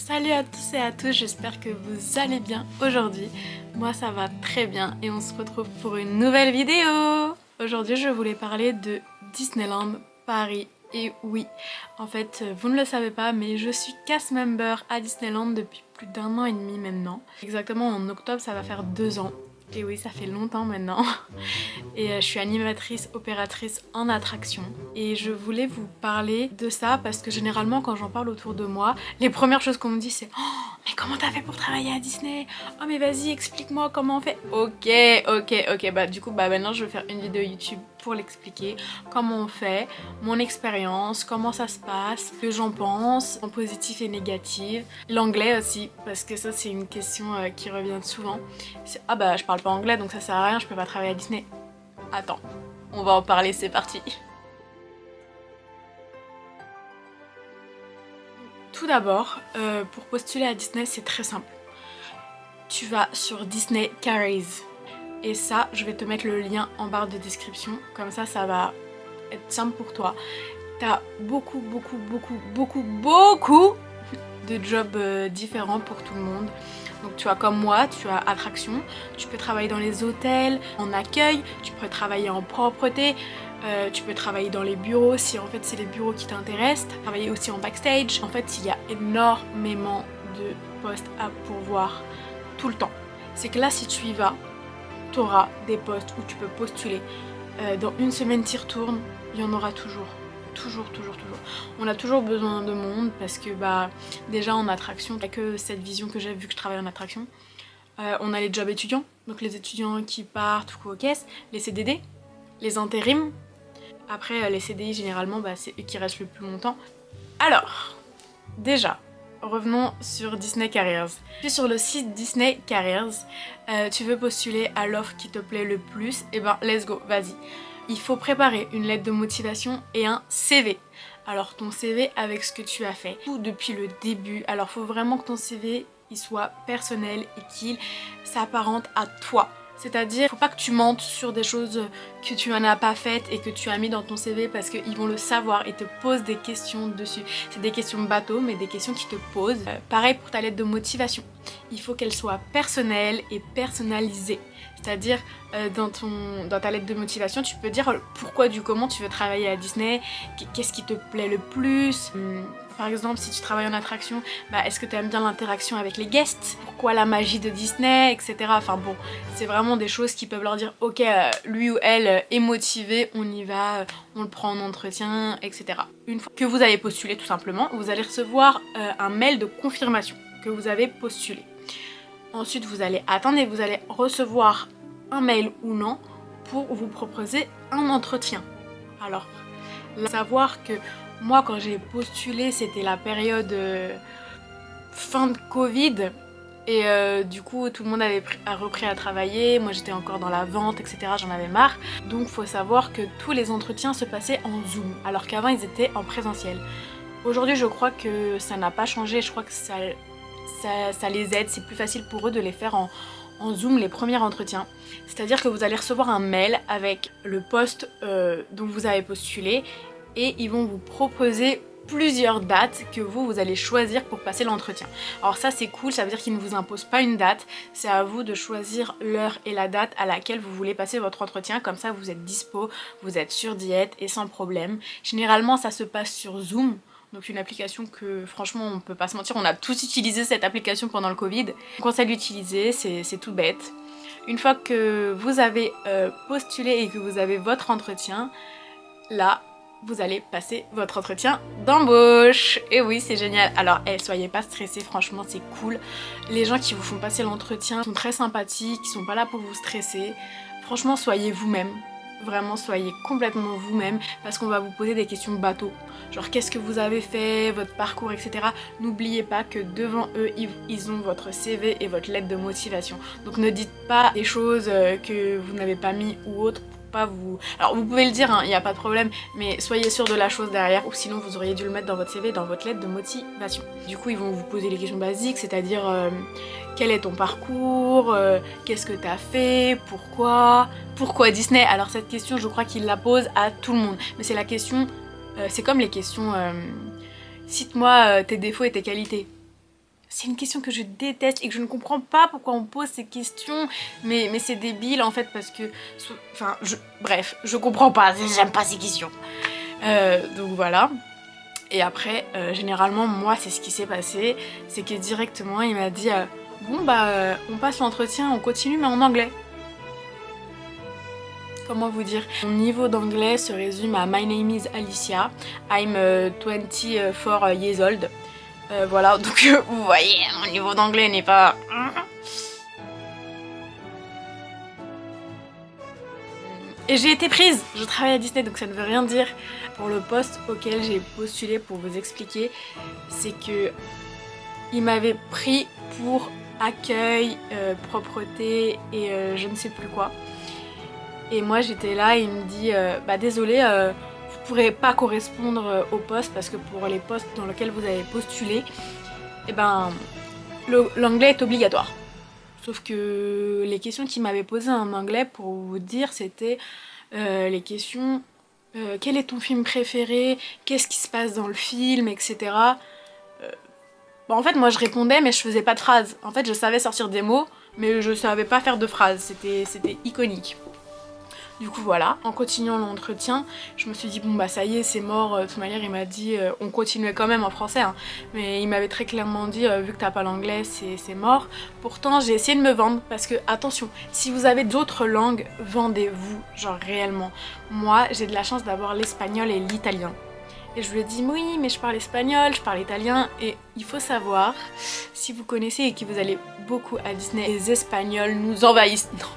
Salut à tous et à toutes, j'espère que vous allez bien aujourd'hui. Moi ça va très bien et on se retrouve pour une nouvelle vidéo. Aujourd'hui je voulais parler de Disneyland Paris. Et oui, en fait vous ne le savez pas mais je suis cast member à Disneyland depuis plus d'1 an et demi maintenant. Exactement en octobre ça va faire 2 ans. Et oui, ça fait longtemps maintenant. Et je suis animatrice, opératrice en attraction. Et je voulais vous parler de ça parce que généralement quand j'en parle autour de moi, les premières choses qu'on me dit c'est « Oh, mais comment t'as fait pour travailler à Disney? Oh mais vas-y, explique-moi comment on fait. » Ok, bah du coup maintenant je vais faire une vidéo YouTube pour l'expliquer, comment on fait, mon expérience, comment ça se passe, ce que j'en pense, en positif et négatif. L'anglais aussi, parce que ça c'est une question qui revient souvent. Ah bah je parle pas anglais donc ça sert à rien, je peux pas travailler à Disney. Attends, on va en parler, c'est parti. Tout d'abord, pour postuler à Disney c'est très simple. Tu vas sur Disney Careers. Et ça, je vais te mettre le lien en barre de description, comme ça va être simple pour toi. T'as beaucoup de jobs différents pour tout le monde. Donc tu as comme moi, tu as attraction, tu peux travailler dans les hôtels, en accueil, tu peux travailler en propreté, tu peux travailler dans les bureaux si en fait c'est les bureaux qui t'intéressent, travailler aussi en backstage. En fait il y a énormément de postes à pourvoir tout le temps. C'est que là si tu y vas, tu auras des postes où tu peux postuler. Dans une semaine t'y retournes, il y en aura toujours. Toujours. On a toujours besoin de monde parce que déjà en attraction, il n'y a que cette vision que j'ai vu que je travaille en attraction. On a les jobs étudiants, donc les étudiants qui partent ou aux caisses, les CDD, les intérims. Après les CDI généralement c'est eux qui restent le plus longtemps. Alors, déjà, revenons sur Disney Careers. Tu es sur le site Disney Careers, tu veux postuler à l'offre qui te plaît le plus, et let's go, vas-y. Il faut préparer une lettre de motivation et un CV. Alors ton CV avec ce que tu as fait, tout depuis le début. Alors faut vraiment que ton CV il soit personnel et qu'il s'apparente à toi. C'est-à-dire, faut pas que tu mentes sur des choses que tu n'en as pas faites et que tu as mis dans ton CV parce qu'ils vont le savoir et te posent des questions dessus. C'est des questions bateau mais des questions qui te posent. Pareil pour ta lettre de motivation. Il faut qu'elle soit personnelle et personnalisée. C'est-à-dire dans ta lettre de motivation, tu peux dire pourquoi du comment tu veux travailler à Disney, qu'est-ce qui te plaît le plus. Par exemple, si tu travailles en attraction, est-ce que tu aimes bien l'interaction avec les guests? Pourquoi la magie de Disney, etc. Enfin bon, c'est vraiment des choses qui peuvent leur dire ok, lui ou elle est motivé, on y va, on le prend en entretien, etc. Une fois que vous avez postulé tout simplement, vous allez recevoir un mail de confirmation que vous avez postulé. Ensuite, vous allez attendre et vous allez recevoir un mail ou non pour vous proposer un entretien. Alors, savoir que moi, quand j'ai postulé, c'était la période fin de Covid. Et du coup, tout le monde a repris à travailler. Moi, j'étais encore dans la vente, etc. J'en avais marre. Donc, faut savoir que tous les entretiens se passaient en Zoom, alors qu'avant, ils étaient en présentiel. Aujourd'hui, je crois que ça n'a pas changé. Je crois que ça les aide, c'est plus facile pour eux de les faire en Zoom les premiers entretiens. C'est-à-dire que vous allez recevoir un mail avec le poste dont vous avez postulé et ils vont vous proposer plusieurs dates que vous allez choisir pour passer l'entretien. Alors ça c'est cool, ça veut dire qu'ils ne vous imposent pas une date, c'est à vous de choisir l'heure et la date à laquelle vous voulez passer votre entretien, comme ça vous êtes dispo, vous êtes sur diète et sans problème. Généralement ça se passe sur Zoom. Donc une application que franchement on peut pas se mentir, on a tous utilisé cette application pendant le Covid. Conseil d'utiliser, c'est tout bête. Une fois que vous avez postulé et que vous avez votre entretien, là vous allez passer votre entretien d'embauche. Et oui, c'est génial. Alors soyez pas stressés, franchement c'est cool. Les gens qui vous font passer l'entretien sont très sympathiques, ils sont pas là pour vous stresser. Franchement soyez vous-même. Vraiment soyez complètement vous-même parce qu'on va vous poser des questions bateau. Genre qu'est-ce que vous avez fait, votre parcours, etc. N'oubliez pas que devant eux, ils ont votre CV et votre lettre de motivation. Donc ne dites pas des choses que vous n'avez pas mis ou autre. Alors vous pouvez le dire, il n'y a pas de problème, mais soyez sûr de la chose derrière ou sinon vous auriez dû le mettre dans votre CV, dans votre lettre de motivation. Du coup ils vont vous poser les questions basiques, c'est-à-dire quel est ton parcours, qu'est-ce que t'as fait, pourquoi Disney. Alors cette question je crois qu'ils la posent à tout le monde, mais c'est la question, c'est comme les questions cite-moi tes défauts et tes qualités. C'est une question que je déteste et que je ne comprends pas pourquoi on pose ces questions, mais c'est débile en fait parce que... Enfin, bref, je comprends pas, j'aime pas ces questions. Donc voilà. Et après, généralement, moi, c'est ce qui s'est passé, c'est que directement, il m'a dit bon bah, on passe l'entretien, on continue mais en anglais. Comment vous dire? Mon niveau d'anglais se résume à My name is Alicia, I'm 24 years old. Voilà, donc vous voyez, mon niveau d'anglais n'est pas... Et j'ai été prise. Je travaille à Disney, donc ça ne veut rien dire. Pour le poste auquel j'ai postulé, pour vous expliquer, c'est que il m'avait pris pour accueil, propreté et je ne sais plus quoi. Et moi j'étais là et il me dit bah désolé, vous pourrez pas correspondre au poste parce que pour les postes dans lesquels vous avez postulé, et ben l'anglais est obligatoire. Sauf que les questions qu'il m'avait posées en anglais, pour vous dire, c'était les questions quel est ton film préféré, qu'est-ce qui se passe dans le film, etc. Bah en fait moi je répondais mais je faisais pas de phrases. En fait je savais sortir des mots mais je savais pas faire de phrases, c'était iconique. Du coup voilà, en continuant l'entretien, je me suis dit bon bah ça y est c'est mort, de toute manière il m'a dit, on continuait quand même en français hein, mais il m'avait très clairement dit vu que t'as pas l'anglais c'est mort. Pourtant j'ai essayé de me vendre parce que attention, si vous avez d'autres langues, vendez-vous, genre réellement. Moi j'ai de la chance d'avoir l'espagnol et l'italien. Et je lui ai dit oui mais je parle espagnol, je parle italien et il faut savoir, si vous connaissez et que vous allez beaucoup à Disney, les Espagnols nous envahissent. Non.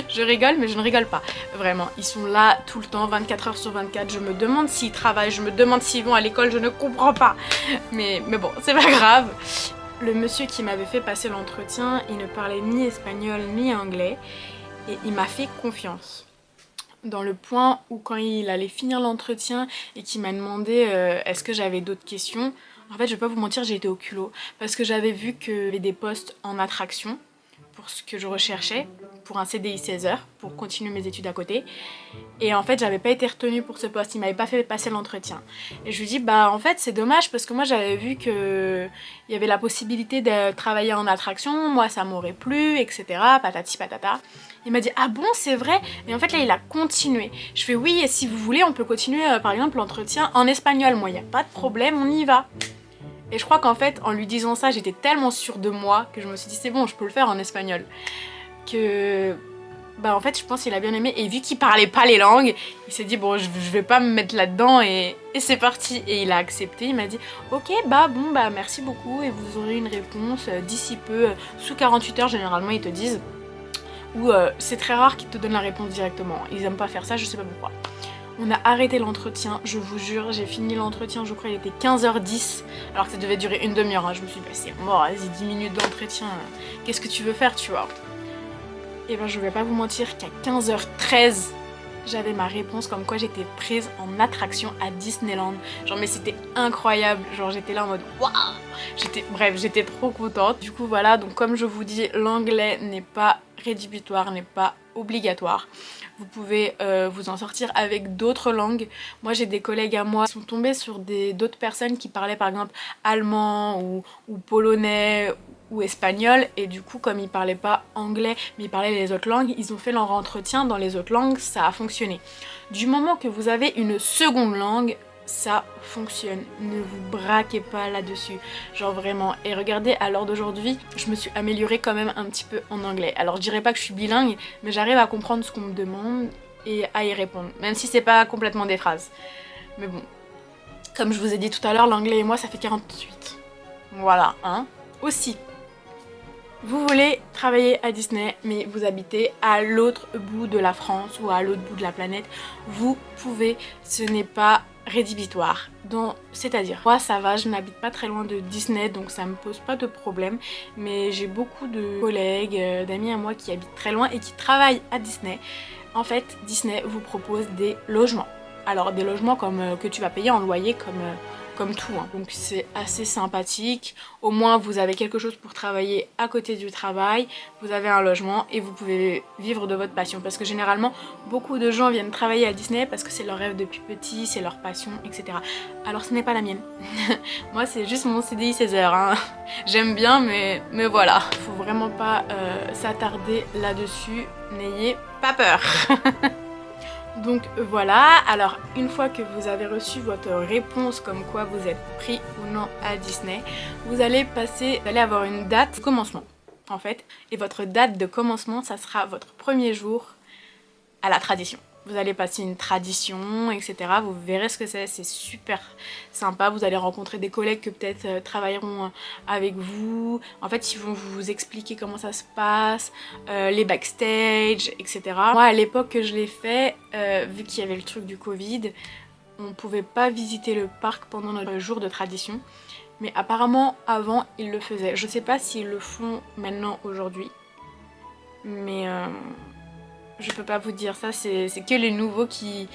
Je rigole mais je ne rigole pas, vraiment, ils sont là tout le temps, 24 heures sur 24, je me demande s'ils travaillent, je me demande s'ils vont à l'école, je ne comprends pas. Mais bon, c'est pas grave. Le monsieur qui m'avait fait passer l'entretien, il ne parlait ni espagnol ni anglais et il m'a fait confiance. Dans le point où quand il allait finir l'entretien et qu'il m'a demandé est-ce que j'avais d'autres questions, en fait je vais pas vous mentir, j'ai été au culot parce que j'avais vu qu'il y avait des postes en attraction pour ce que je recherchais, pour un CDI 16 heures, pour continuer mes études à côté. Et en fait, j'avais pas été retenue pour ce poste, il m'avait pas fait passer l'entretien. Et je lui dis, bah en fait, c'est dommage parce que moi j'avais vu qu'il y avait la possibilité de travailler en attraction, moi ça m'aurait plu, etc. Patati patata. Il m'a dit, ah bon, c'est vrai? Et en fait, là, il a continué. Je fais, oui, et si vous voulez, on peut continuer, par exemple, l'entretien en espagnol. Moi, il n'y a pas de problème, on y va. Et je crois qu'en fait, en lui disant ça, j'étais tellement sûre de moi que je me suis dit c'est bon, je peux le faire en espagnol. Que... Bah en fait, je pense qu'il a bien aimé. Et vu qu'il parlait pas les langues, il s'est dit bon, je vais pas me mettre là-dedans et c'est parti. Et il a accepté, il m'a dit ok, bah bon, bah merci beaucoup et vous aurez une réponse d'ici peu, sous 48 heures généralement ils te disent. Ou c'est très rare qu'ils te donnent la réponse directement. Ils aiment pas faire ça, je sais pas pourquoi. On a arrêté l'entretien, je vous jure, j'ai fini l'entretien, je crois il était 15h10, alors que ça devait durer une demi-heure, hein. Je me suis dit, bah, c'est mort, vas-y, 10 minutes d'entretien, qu'est-ce que tu veux faire, tu vois? Et ben je vais pas vous mentir qu'à 15h13, j'avais ma réponse comme quoi j'étais prise en attraction à Disneyland. Genre mais c'était incroyable, genre j'étais là en mode waouh. Bref, j'étais trop contente. Du coup voilà, donc comme je vous dis, l'anglais n'est pas rédhibitoire, n'est pas obligatoire. Vous pouvez vous en sortir avec d'autres langues. Moi j'ai des collègues à moi qui sont tombés sur d'autres personnes qui parlaient par exemple allemand ou polonais ou espagnol, et du coup comme ils parlaient pas anglais mais ils parlaient les autres langues, ils ont fait leur entretien dans les autres langues, ça a fonctionné. Du moment que vous avez une seconde langue, ça fonctionne, ne vous braquez pas là-dessus, genre vraiment. Et regardez, à l'heure d'aujourd'hui, je me suis améliorée quand même un petit peu en anglais. Alors je dirais pas que je suis bilingue, mais j'arrive à comprendre ce qu'on me demande et à y répondre, même si c'est pas complètement des phrases. Mais bon, comme je vous ai dit tout à l'heure, l'anglais et moi ça fait 48. Voilà, hein. Aussi, vous voulez travailler à Disney mais vous habitez à l'autre bout de la France ou à l'autre bout de la planète, vous pouvez, ce n'est pas rédhibitoire. C'est-à-dire, moi ça va, je n'habite pas très loin de Disney donc ça me pose pas de problème, mais j'ai beaucoup de collègues, d'amis à moi qui habitent très loin et qui travaillent à Disney. En fait, Disney vous propose des logements. Alors des logements comme que tu vas payer en loyer comme comme tout, hein. Donc c'est assez sympathique. Au moins vous avez quelque chose pour travailler à côté du travail, vous avez un logement et vous pouvez vivre de votre passion. Parce que généralement, beaucoup de gens viennent travailler à Disney parce que c'est leur rêve depuis petit, c'est leur passion, etc. Alors ce n'est pas la mienne. Moi c'est juste mon CDI 16 heures, hein. J'aime bien mais voilà. Faut vraiment pas s'attarder là-dessus, n'ayez pas peur. Donc voilà, alors une fois que vous avez reçu votre réponse comme quoi vous êtes pris ou non à Disney, vous allez avoir une date de commencement en fait, et votre date de commencement ça sera votre premier jour à la tradition. Vous allez passer une tradition, etc. Vous verrez ce que c'est super sympa. Vous allez rencontrer des collègues que peut-être travailleront avec vous. En fait, ils vont vous expliquer comment ça se passe, les backstage, etc. Moi, à l'époque que je l'ai fait, vu qu'il y avait le truc du Covid, on pouvait pas visiter le parc pendant notre jour de tradition. Mais apparemment, avant, ils le faisaient. Je sais pas s'ils le font maintenant, aujourd'hui. Mais... je peux pas vous dire ça, c'est que les nouveaux qui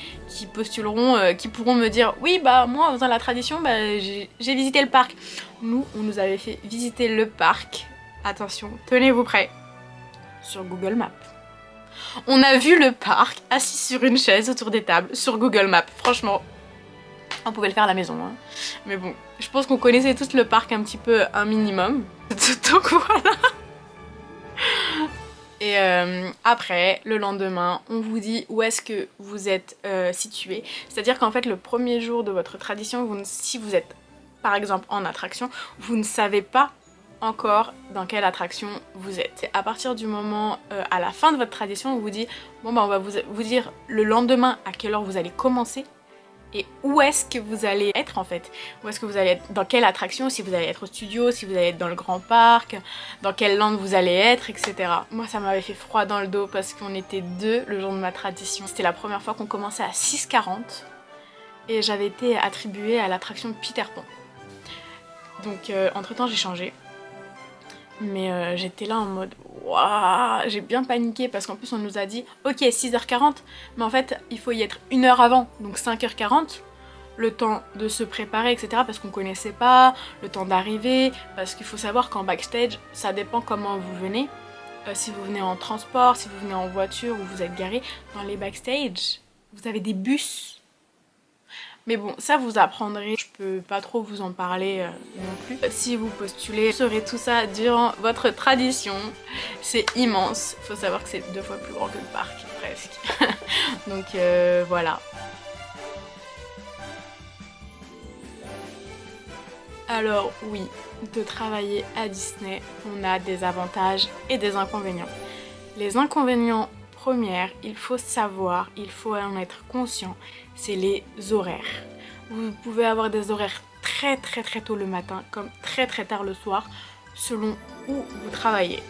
postuleront, qui pourront me dire oui bah moi en faisant la tradition bah, j'ai visité le parc. Nous on nous avait fait visiter le parc, attention, tenez-vous prêts, sur Google Maps. On a vu le parc assis sur une chaise autour des tables sur Google Maps, franchement. On pouvait le faire à la maison, hein. Mais bon, je pense qu'on connaissait tous le parc un petit peu, un minimum. Donc voilà. Et après, le lendemain, on vous dit où est-ce que vous êtes situé. C'est-à-dire qu'en fait, le premier jour de votre tradition, si vous êtes par exemple en attraction, vous ne savez pas encore dans quelle attraction vous êtes. C'est à partir du moment, à la fin de votre tradition, on vous dit, bon bah on va vous dire le lendemain à quelle heure vous allez commencer. Et où est-ce que vous allez être en fait? Où est-ce que vous allez être? Dans quelle attraction? Si vous allez être au studio, si vous allez être dans le grand parc, dans quelle land vous allez être, etc. Moi ça m'avait fait froid dans le dos parce qu'on était deux le jour de ma tradition. C'était la première fois qu'on commençait à 6h40 et j'avais été attribuée à l'attraction Peter Pan. Donc entre temps j'ai changé. Mais j'étais là en mode waouh, j'ai bien paniqué parce qu'en plus on nous a dit ok 6h40 mais en fait il faut y être 1 heure avant, donc 5h40, le temps de se préparer etc. parce qu'on connaissait pas, le temps d'arriver, parce qu'il faut savoir qu'en backstage ça dépend comment vous venez, si vous venez en transport, si vous venez en voiture ou vous êtes garé, dans les backstage vous avez des bus. Mais bon, ça vous apprendrez, je peux pas trop vous en parler non plus. Si vous postulez, vous saurez tout ça durant votre tradition. C'est immense, faut savoir que c'est 2 fois plus grand que le parc, presque. Donc voilà. Alors oui, de travailler à Disney, on a des avantages et des inconvénients. Les inconvénients premières, il faut savoir, il faut en être conscient, c'est les horaires. Vous pouvez avoir des horaires très tôt le matin, comme très tard le soir, selon où vous travaillez.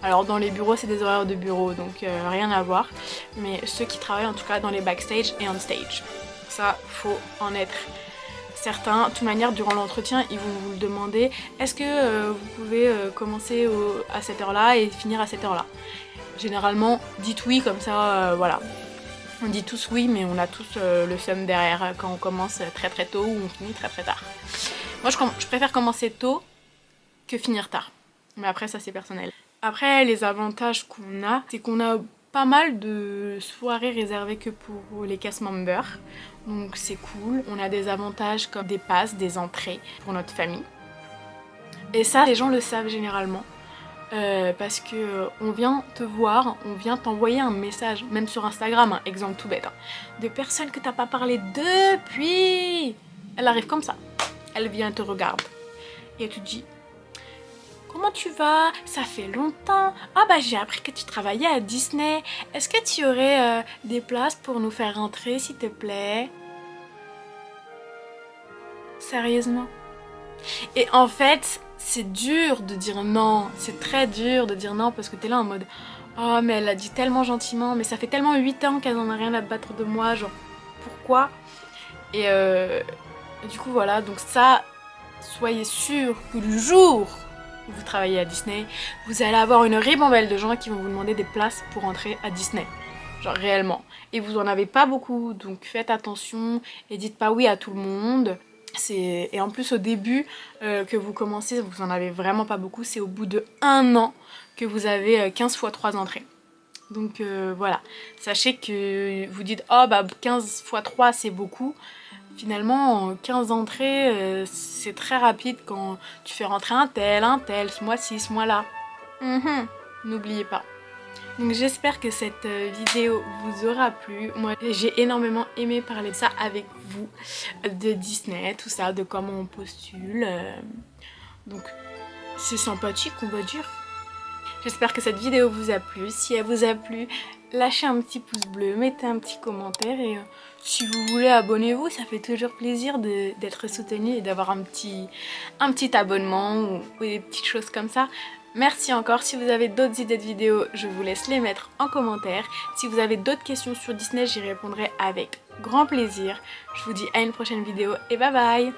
Alors dans les bureaux, c'est des horaires de bureau, donc rien à voir. Mais ceux qui travaillent en tout cas dans les backstage et on stage, ça faut en être certain. De toute manière, durant l'entretien, ils vont vous le demander. Est-ce que vous pouvez commencer à cette heure-là et finir à cette heure-là? Généralement, dites oui, comme ça, voilà. On dit tous oui, mais on a tous le seum derrière quand on commence très tôt ou on finit très tard. Moi, je préfère commencer tôt que finir tard. Mais après, ça, c'est personnel. Après, les avantages qu'on a, c'est qu'on a pas mal de soirées réservées que pour les cast members. Donc, c'est cool. On a des avantages comme des passes, des entrées pour notre famille. Et ça, les gens le savent généralement. Parce que on vient te voir, on vient t'envoyer un message, même sur Instagram, un exemple tout bête, hein, de personnes que t'as pas parlé depuis. Elle arrive comme ça, elle vient te regarde et elle te dit comment tu vas? Ça fait longtemps. Ah bah j'ai appris que tu travaillais à Disney. Est-ce que tu aurais des places pour nous faire rentrer s'il te plaît? Sérieusement? Et en fait, c'est dur de dire non, c'est très dur de dire non parce que t'es là en mode oh mais elle a dit tellement gentiment, mais ça fait tellement 8 ans qu'elle en a rien à battre de moi, genre pourquoi? Et du coup voilà, donc ça, soyez sûr que le jour où vous travaillez à Disney, vous allez avoir une ribambelle de gens qui vont vous demander des places pour entrer à Disney. Genre réellement. Et vous en avez pas beaucoup, donc faites attention et dites pas oui à tout le monde. Et en plus au début que vous commencez, vous en avez vraiment pas beaucoup, c'est au bout de 1 an que vous avez 15 fois 3 entrées. Donc voilà, sachez que vous dites oh bah 15 fois 3 c'est beaucoup. Finalement 15 entrées c'est très rapide quand tu fais rentrer un tel, ce mois-ci, ce mois-là. N'oubliez pas. Donc j'espère que cette vidéo vous aura plu. Moi j'ai énormément aimé parler de ça avec vous, de Disney, tout ça, de comment on postule. Donc c'est sympathique on va dire. J'espère que cette vidéo vous a plu. Si elle vous a plu, lâchez un petit pouce bleu, mettez un petit commentaire et si vous voulez abonnez-vous, ça fait toujours plaisir d'être soutenu et d'avoir un petit abonnement ou des petites choses comme ça. Merci encore. Si vous avez d'autres idées de vidéos, je vous laisse les mettre en commentaire. Si vous avez d'autres questions sur Disney, j'y répondrai avec grand plaisir. Je vous dis à une prochaine vidéo et bye bye.